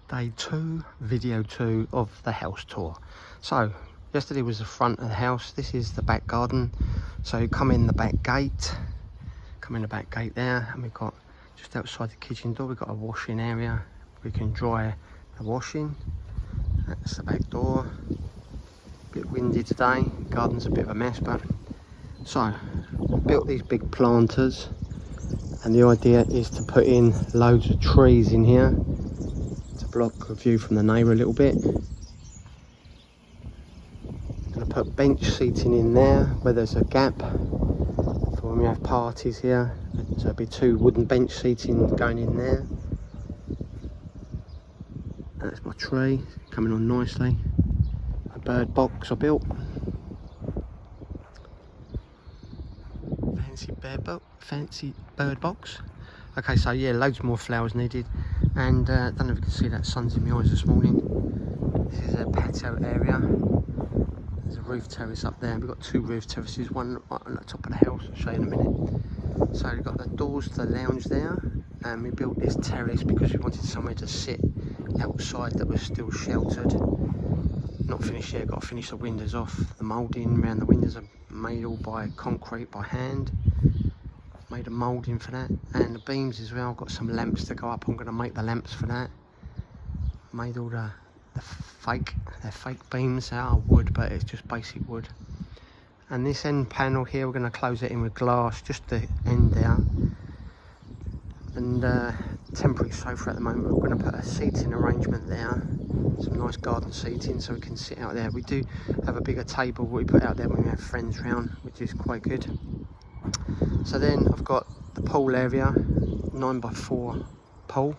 Day 2, video 2 of the house tour. So yesterday was the front of the house. This is the back garden. So you come in the back gate, there, and we've got just outside the kitchen door, we've got a washing area. We can dry the washing. That's the back door. A bit windy today, garden's a bit of a mess, but so built these big planters, and the idea is to put in loads of trees in here to block a view from the neighbour a little bit. Gonna put bench seating in there where there's a gap for when we have parties here. So there'll be 2 wooden bench seating going in there. And that's my tree coming on nicely. A bird box I built. Fancy bird box. Okay, so yeah, loads more flowers needed. And I don't know if you can see that, sun's in my eyes this morning. This is a patio area. There's a roof terrace up there. We've got 2 roof terraces, one right on the top of the house. I'll show you in a minute. So we've got the doors to the lounge there, and we built this terrace because we wanted somewhere to sit outside that was still sheltered. Not finished yet, got to finish the windows off. The moulding around the windows are made all by concrete, by hand. Made a moulding for that, and the beams as well. Got some lamps to go up. I'm going to make the lamps for that. Made all the fake beams out of wood, but it's just basic wood. And this end panel here, we're going to close it in with glass, just the end there. And temporary sofa at the moment. We're going to put a seating arrangement there, some nice garden seating so we can sit out there. We do have a bigger table we put out there when we have friends round, which is quite good. So then I've got the pool area, 9x4 pool,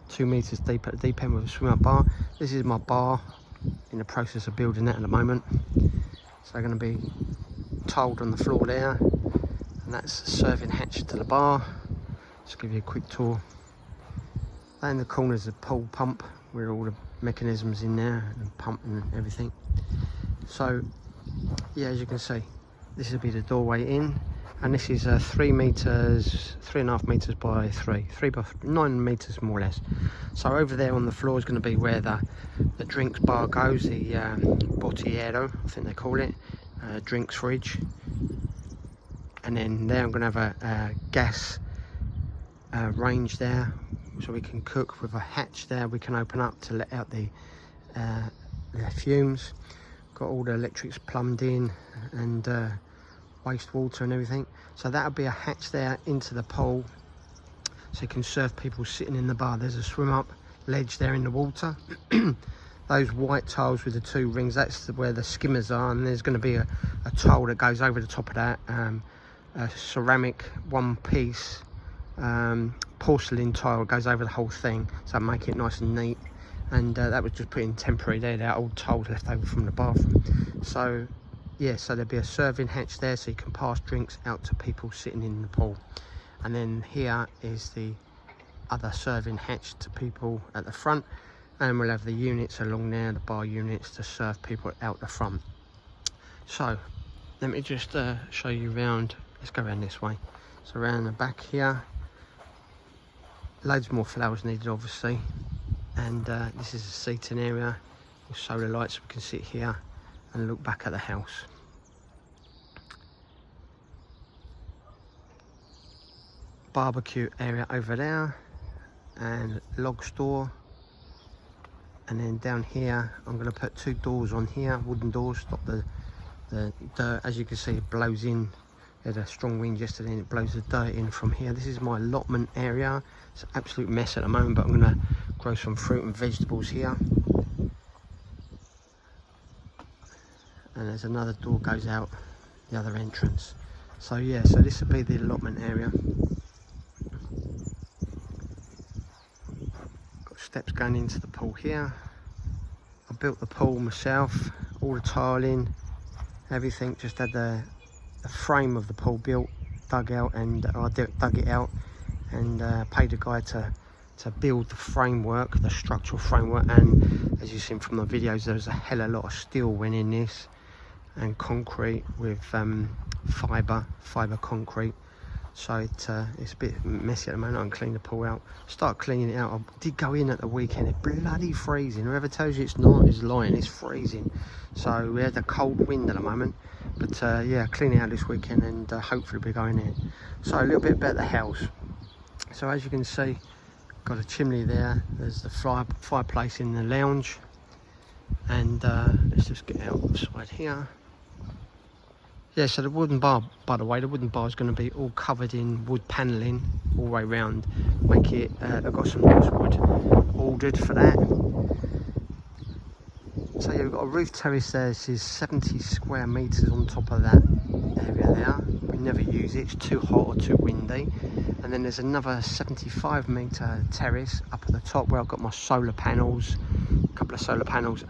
2 metres deep at the deep end with a swim-up bar. This is my bar, in the process of building that at the moment. So going to be tiled on the floor there, and that's a serving hatch to the bar. Just give you a quick tour. There in the corner is a pool pump with all the mechanisms in there and pump and everything. So yeah, as you can see, this will be the doorway in. And this is 3.5 metres by 3 by 9 metres more or less. So over there on the floor is going to be where the drinks bar goes, the bottigliero, I think they call it, drinks fridge. And then there I'm going to have a gas range there, so we can cook with a hatch there we can open up to let out the fumes. Got all the electrics plumbed in and wastewater and everything. So that'll be a hatch there into the pool, so you can serve people sitting in the bar. There's a swim up ledge there in the water. Those white tiles with the 2 rings, that's where the skimmers are, and there's going to be a tile that goes over the top of that, a ceramic 1-piece porcelain tile goes over the whole thing, so make it nice and neat. And that was just put in temporary there, that old tiles left over from the bathroom. So yeah, so there'll be a serving hatch there so you can pass drinks out to people sitting in the pool. And then here is the other serving hatch to people at the front, and we'll have the units along there, the bar units, to serve people out the front. So let me just show you around. Let's go around this way. So around the back here, loads more flowers needed obviously, and this is a seating area with solar lights, so we can sit here and look back at the house. Barbecue area over there, and log store. And then down here I'm going to put 2 doors on here, wooden doors, stop the dirt. As you can see, it blows in. Had a strong wind yesterday and it blows the dirt in from here. This is my allotment area. It's an absolute mess at the moment, but I'm going to grow some fruit and vegetables here. And there's another door goes out the other entrance. So yeah, so this will be the allotment area. Got steps going into the pool here. I built the pool myself, all the tiling, everything. Just had the frame of the pool built, dug out, and I dug it out and paid a guy to build the framework, the structural framework. And as you've seen from the videos, there's a hell of a lot of steel went in this, and concrete with fibre concrete So it's a bit messy at the moment. I can clean the pool out. Start cleaning it out. I did go in at the weekend. It's bloody freezing. Whoever tells you it's not is lying. It's freezing. So we had a cold wind at the moment. But yeah, cleaning out this weekend, and hopefully we're going in. So a little bit about the house. So as you can see, got a chimney there. There's the fireplace in the lounge. And let's just get outside here. Yeah, so the wooden bar, by the way, the wooden bar is going to be all covered in wood panelling all the way around. Make it, I've got some nice wood ordered for that. So yeah, we've got a roof terrace there. This is 70 square metres on top of that area there. We never use it, it's too hot or too windy. And then there's another 75 metre terrace up at the top where I've got my solar panels, a couple of solar panels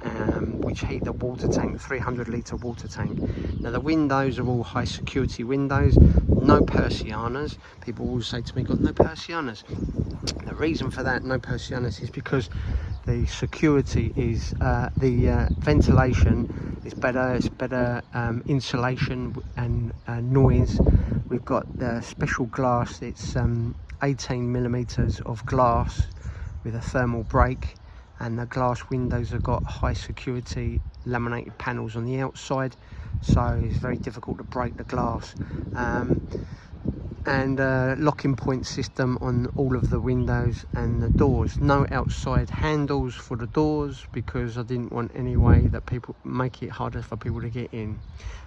which heat the water tank, the 300 litre water tank. Now the windows are all high security windows, no Persianas. People always say to me, got no Persianas. The reason for that, no Persianas, is because the security is, the ventilation is better, it's better insulation and noise. We've got the special glass, it's 18 millimeters of glass with a thermal break, and the glass windows have got high security laminated panels on the outside, so it's very difficult to break the glass. And locking point system on all of the windows and the doors. No outside handles for the doors because I didn't want any way that people make it harder for people to get in.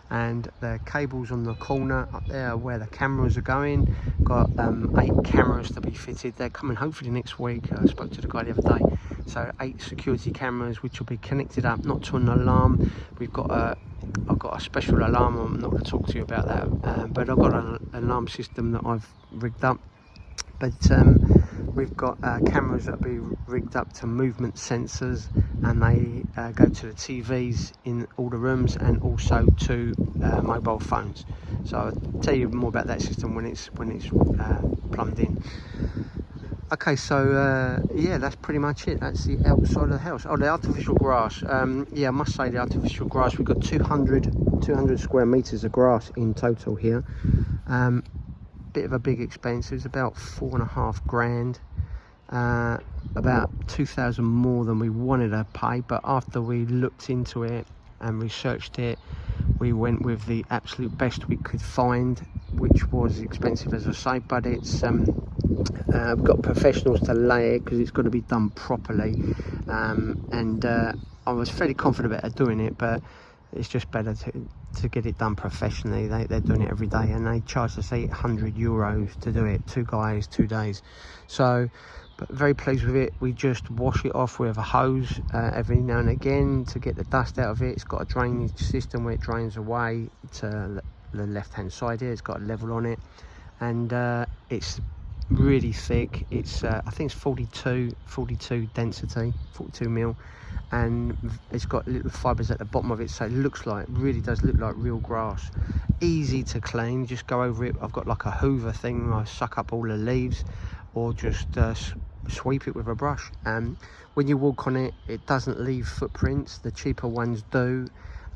And the cables on the corner up there where the cameras are going, got 8 cameras to be fitted. They're coming hopefully next week. I spoke to the guy the other day. So 8 security cameras which will be connected up, not to an alarm. I've got a special alarm. I'm not going to talk to you about that, but I've got an alarm system that I've rigged up. But we've got cameras that will be rigged up to movement sensors, and they go to the TVs in all the rooms and also to mobile phones. So I'll tell you more about that system when it's plumbed in. Okay, so yeah, that's pretty much it. That's the outside of the house. Oh, the artificial grass. Yeah, I must say the artificial grass. We've got 200 square meters of grass in total here. Bit of a big expense. It was about 4.5 grand. About 2,000 more than we wanted to pay, but after we looked into it and researched it, we went with the absolute best we could find, which was expensive as I say, but it's we've got professionals to lay it because it's got to be done properly, and I was fairly confident about doing it, but it's just better to get it done professionally. They're doing it every day, and they charge us €800 to do it, 2 guys, 2 days. So but very pleased with it. We just wash it off with a hose every now and again to get the dust out of it. It's got a drainage system where it drains away to the left hand side here. It's got a level on it, and it's really thick. It's I think it's 42 density, 42 mil, and it's got little fibers at the bottom of it, so it looks like, really does look like real grass. Easy to clean, just go over it. I've got like a hoover thing, I suck up all the leaves, or just sweep it with a brush. When you walk on it, it doesn't leave footprints. The cheaper ones do,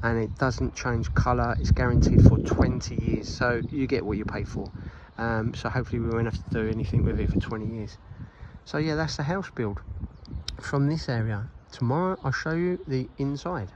and it doesn't change colour. It's guaranteed for 20 years, so you get what you pay for. So hopefully we won't have to do anything with it for 20 years. So yeah, that's the house build from this area. Tomorrow I'll show you the inside.